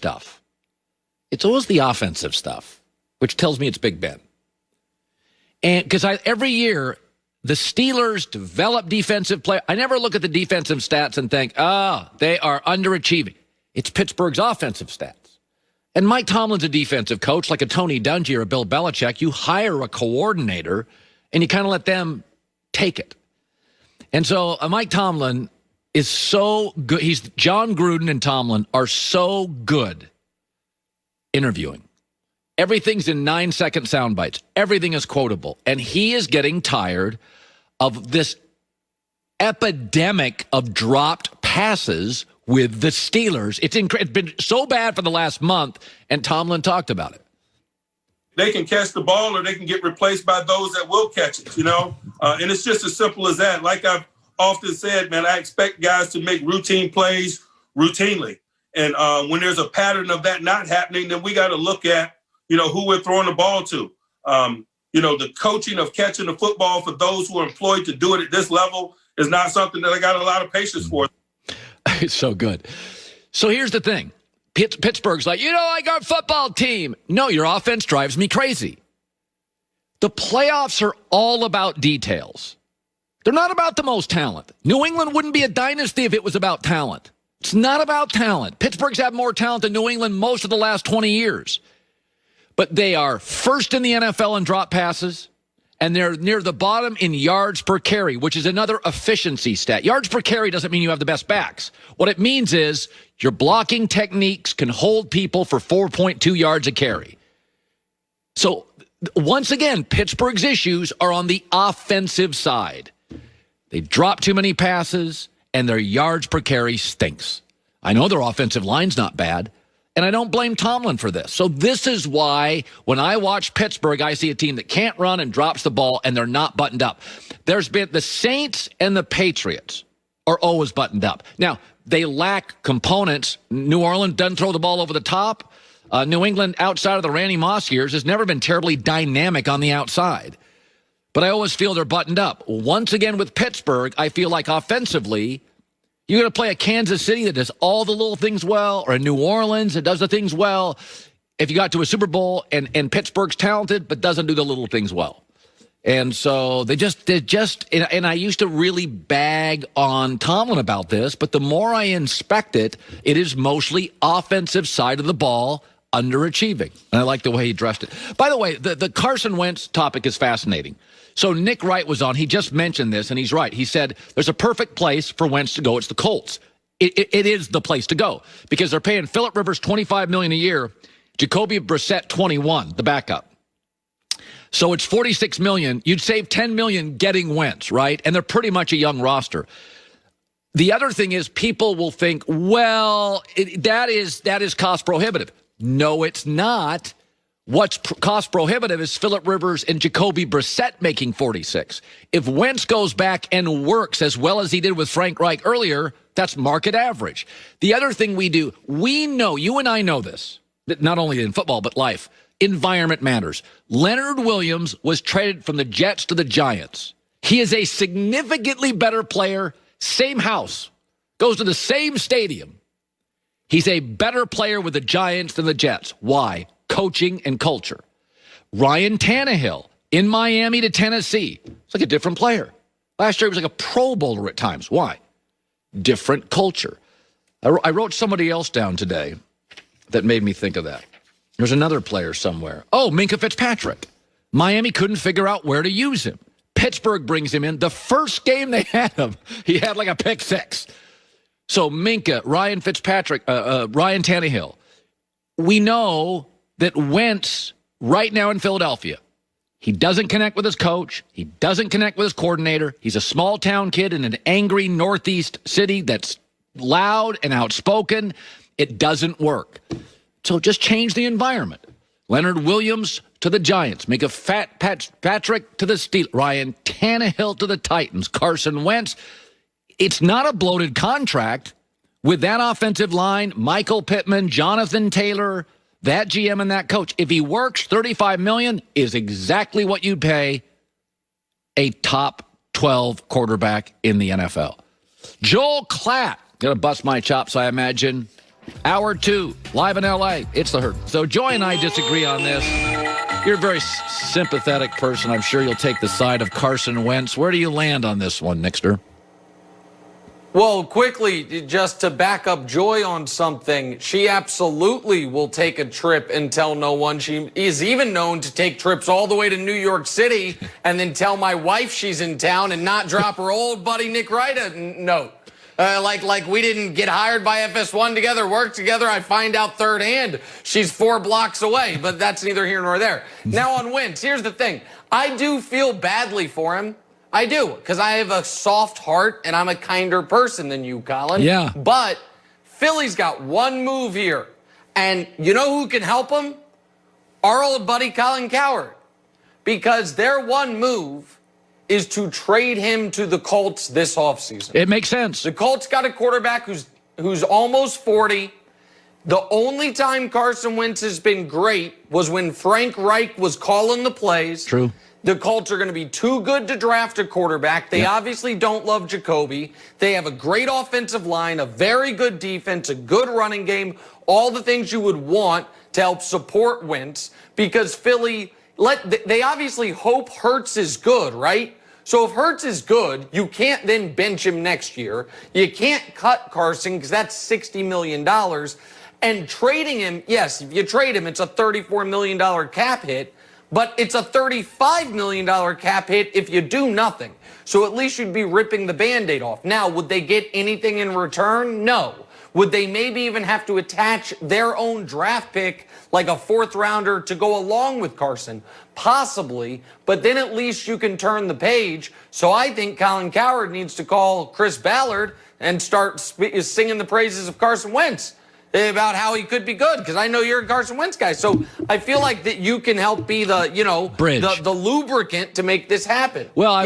stuff. It's always the offensive stuff, which tells me it's Big Ben. And because every year, the Steelers develop defensive play. I never look at the defensive stats and think, they are underachieving. It's Pittsburgh's offensive stats. And Mike Tomlin's a defensive coach, like a Tony Dungy or a Bill Belichick. You hire a coordinator, and you kind of let them take it. And so Mike Tomlin is so good. John Gruden and Tomlin are so good interviewing. Everything's in 9-second sound bites. Everything is quotable. And he is getting tired of this epidemic of dropped passes with the Steelers. It's been so bad for the last month, and Tomlin talked about it. They can catch the ball or they can get replaced by those that will catch it, and it's just as simple as that. Like I've often said, man, I expect guys to make routine plays routinely. And when there's a pattern of that not happening, then we got to look at, who we're throwing the ball to. The coaching of catching the football for those who are employed to do it at this level is not something that I got a lot of patience for. It's so good. So here's the thing. Pittsburgh's like, I got a football team. No, your offense drives me crazy. The playoffs are all about details. They're not about the most talent. New England wouldn't be a dynasty if it was about talent. It's not about talent. Pittsburgh's had more talent than New England most of the last 20 years. But they are first in the NFL in drop passes, and they're near the bottom in yards per carry, which is another efficiency stat. Yards per carry doesn't mean you have the best backs. What it means is your blocking techniques can hold people for 4.2 yards a carry. So, once again, Pittsburgh's issues are on the offensive side. They drop too many passes, and their yards per carry stinks. I know their offensive line's not bad, and I don't blame Tomlin for this. So this is why when I watch Pittsburgh, I see a team that can't run and drops the ball, and they're not buttoned up. There's been the Saints and the Patriots are always buttoned up. Now, they lack components. New Orleans doesn't throw the ball over the top. New England, outside of the Randy Moss years, has never been terribly dynamic on the outside. But I always feel they're buttoned up. Once again with Pittsburgh, I feel like offensively, you're going to play a Kansas City that does all the little things well, or a New Orleans that does the things well. If you got to a Super Bowl and Pittsburgh's talented but doesn't do the little things well. And so they just, and I used to really bag on Tomlin about this, but the more I inspect it, it is mostly offensive side of the ball underachieving. And I like the way he addressed it. By the way, the Carson Wentz topic is fascinating. So Nick Wright was on. He just mentioned this, and he's right. He said there's a perfect place for Wentz to go. It's the Colts. It is the place to go because they're paying Phillip Rivers $25 million a year, Jacoby Brissett $21 million, the backup. So it's $46 million. You'd save $10 million getting Wentz, right? And they're pretty much a young roster. The other thing is people will think, well, that is cost prohibitive. No, it's not. What's cost prohibitive is Phillip Rivers and Jacoby Brissett making 46. If Wentz goes back and works as well as he did with Frank Reich earlier, that's market average. The other thing we do, we know, you and I know this, that not only in football but life, environment matters. Leonard Williams was traded from the Jets to the Giants. He is a significantly better player, same house, goes to the same stadium. He's a better player with the Giants than the Jets. Why? Coaching and culture. Ryan Tannehill in Miami to Tennessee. It's like a different player. Last year he was like a Pro Bowler at times. Why? Different culture. I wrote somebody else down today that made me think of that. There's another player somewhere. Oh, Minkah Fitzpatrick. Miami couldn't figure out where to use him. Pittsburgh brings him in. The first game they had him, he had like a pick six. So Minkah, Ryan Fitzpatrick, Ryan Tannehill. We know that Wentz, right now in Philadelphia, he doesn't connect with his coach. He doesn't connect with his coordinator. He's a small-town kid in an angry Northeast city that's loud and outspoken. It doesn't work. So just change the environment. Leonard Williams to the Giants. Make a Patrick to the Steelers. Ryan Tannehill to the Titans. Carson Wentz. It's not a bloated contract with that offensive line, Michael Pittman, Jonathan Taylor, that GM and that coach. If he works, $35 million is exactly what you'd pay a top 12 quarterback in the NFL. Joel Klatt, going to bust my chops, I imagine. Hour 2, live in L.A. It's the Herd. So Joy and I disagree on this. You're a very sympathetic person. I'm sure you'll take the side of Carson Wentz. Where do you land on this one, Nixter? Well, quickly, just to back up Joy on something, she absolutely will take a trip and tell no one. She is even known to take trips all the way to New York City and then tell my wife she's in town and not drop her old buddy Nick Wright a note. Like we didn't get hired by FS1 together, work together. I find out third hand she's 4 blocks away, but that's neither here nor there. Now on Wentz, here's the thing. I do feel badly for him. I do, because I have a soft heart and I'm a kinder person than you, Colin. Yeah. But Philly's got one move here. And you know who can help him? Our old buddy Colin Cowherd. Because their one move is to trade him to the Colts this offseason. It makes sense. The Colts got a quarterback who's almost 40. The only time Carson Wentz has been great was when Frank Reich was calling the plays. True. The Colts are going to be too good to draft a quarterback. They obviously don't love Jacoby. They have a great offensive line, a very good defense, a good running game, all the things you would want to help support Wentz, because Philly, they obviously hope Hurts is good, right? So if Hurts is good, you can't then bench him next year. You can't cut Carson because that's $60 million. And trading him, yes, if you trade him, it's a $34 million cap hit. But it's a $35 million cap hit if you do nothing. So at least you'd be ripping the Band-Aid off. Now, would they get anything in return? No. Would they maybe even have to attach their own draft pick, like a 4th rounder, to go along with Carson? Possibly. But then at least you can turn the page. So I think Colin Cowherd needs to call Chris Ballard and start singing the praises of Carson Wentz about how he could be good, because I know you're a Carson Wentz guy. So I feel like that you can help be the, bridge, the lubricant to make this happen. Well, I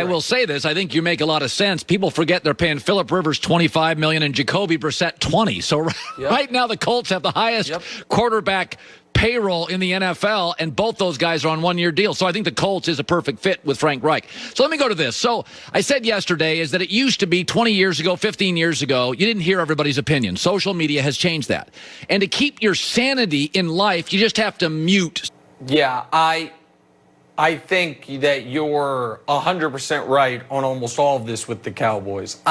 will say this. I think you make a lot of sense. People forget they're paying Phillip Rivers $25 million and Jacoby Brissett $20 million. So right now the Colts have the highest quarterback payroll in the NFL, and both those guys are on one-year deals. So I think the Colts is a perfect fit with Frank Reich. So let me go to this. So I said yesterday is that it used to be 20 years ago, 15 years ago, you didn't hear everybody's opinion. Social media has changed that. And to keep your sanity in life, you just have to mute. Yeah, I think that you're 100% right on almost all of this with the Cowboys.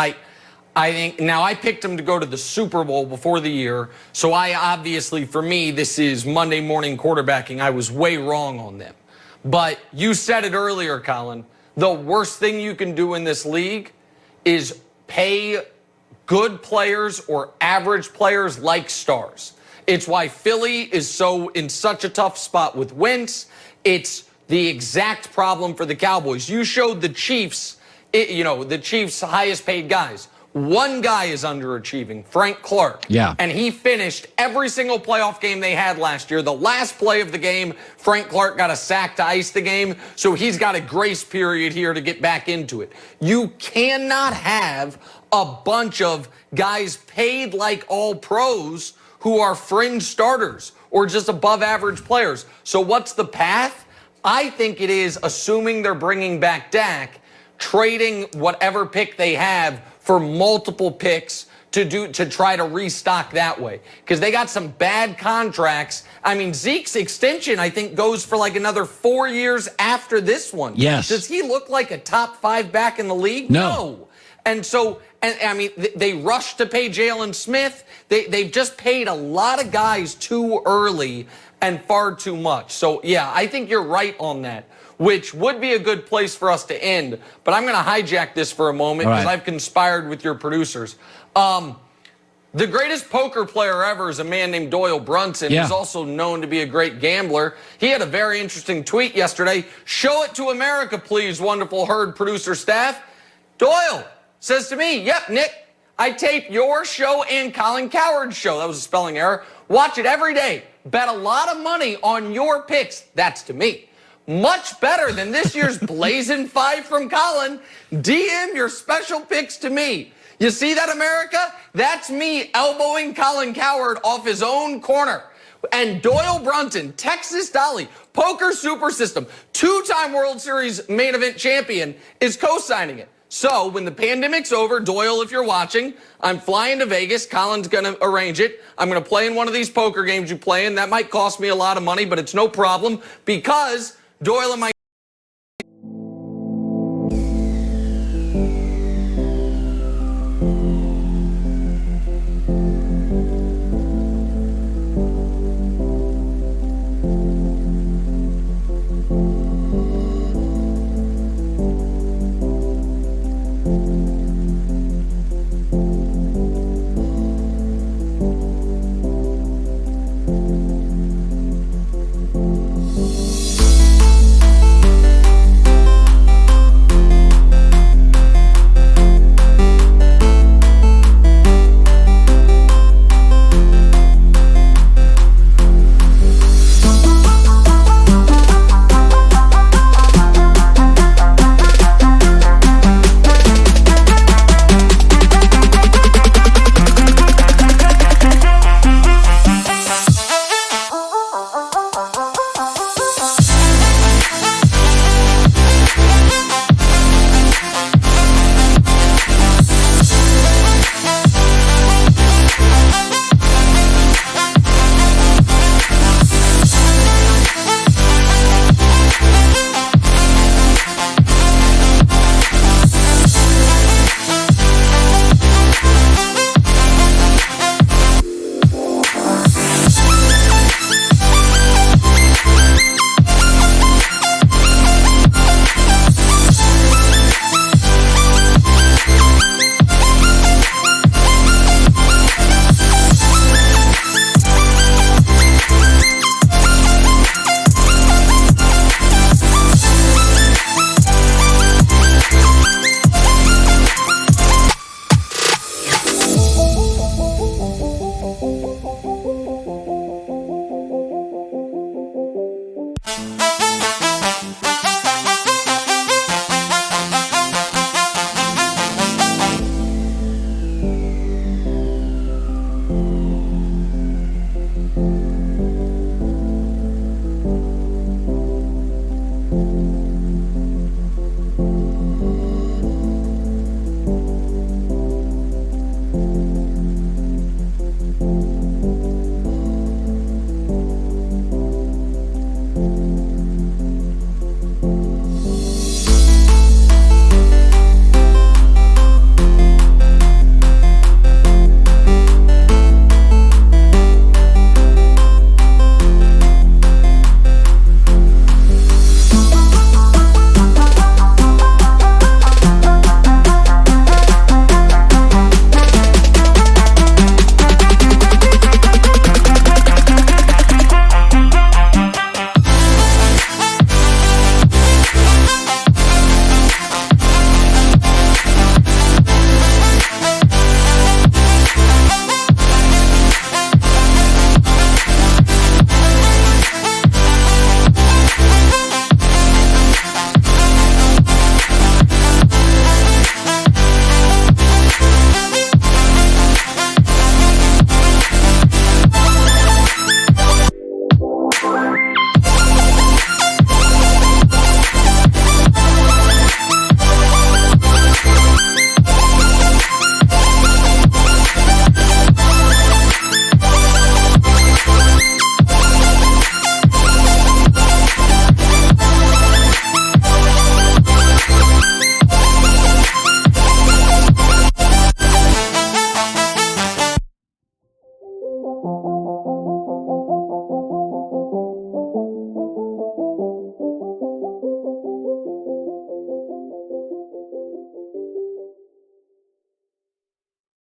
I think now I picked them to go to the Super Bowl before the year. So I obviously, for me, this is Monday morning quarterbacking. I was way wrong on them. But you said it earlier, Colin. The worst thing you can do in this league is pay good players or average players like stars. It's why Philly is in such a tough spot with Wentz. It's the exact problem for the Cowboys. You showed the Chiefs, the Chiefs' highest paid guys. One guy is underachieving, Frank Clark. Yeah. And he finished every single playoff game they had last year. The last play of the game, Frank Clark got a sack to ice the game, so he's got a grace period here to get back into it. You cannot have a bunch of guys paid like all pros who are fringe starters or just above average players. So what's the path? I think it is, assuming they're bringing back Dak, trading whatever pick they have for multiple picks to try to restock that way. Because they got some bad contracts. I mean, Zeke's extension, I think, goes for like another 4 years after this one. Yes. Does he look like a top 5 back in the league? No. And so, I mean, they rushed to pay Jalen Smith. They've just paid a lot of guys too early and far too much. So, yeah, I think you're right on that, which would be a good place for us to end. But I'm going to hijack this for a moment because I've conspired with your producers. The greatest poker player ever is a man named Doyle Brunson. He's also known to be a great gambler. He had a very interesting tweet yesterday. Show it to America, please, wonderful Herd producer staff. Doyle says to me, yep, Nick, I tape your show and Colin Cowherd's show. That was a spelling error. Watch it every day. Bet a lot of money on your picks. That's to me. Much better than this year's Blazing 5 from Colin. DM your special picks to me. You see that, America? That's me elbowing Colin Cowherd off his own corner. And Doyle Brunson, Texas Dolly, Poker Super System, 2-time World Series main event champion, is co-signing it. So when the pandemic's over, Doyle, if you're watching, I'm flying to Vegas. Colin's going to arrange it. I'm going to play in one of these poker games you play in. That might cost me a lot of money, but it's no problem because Doyle and my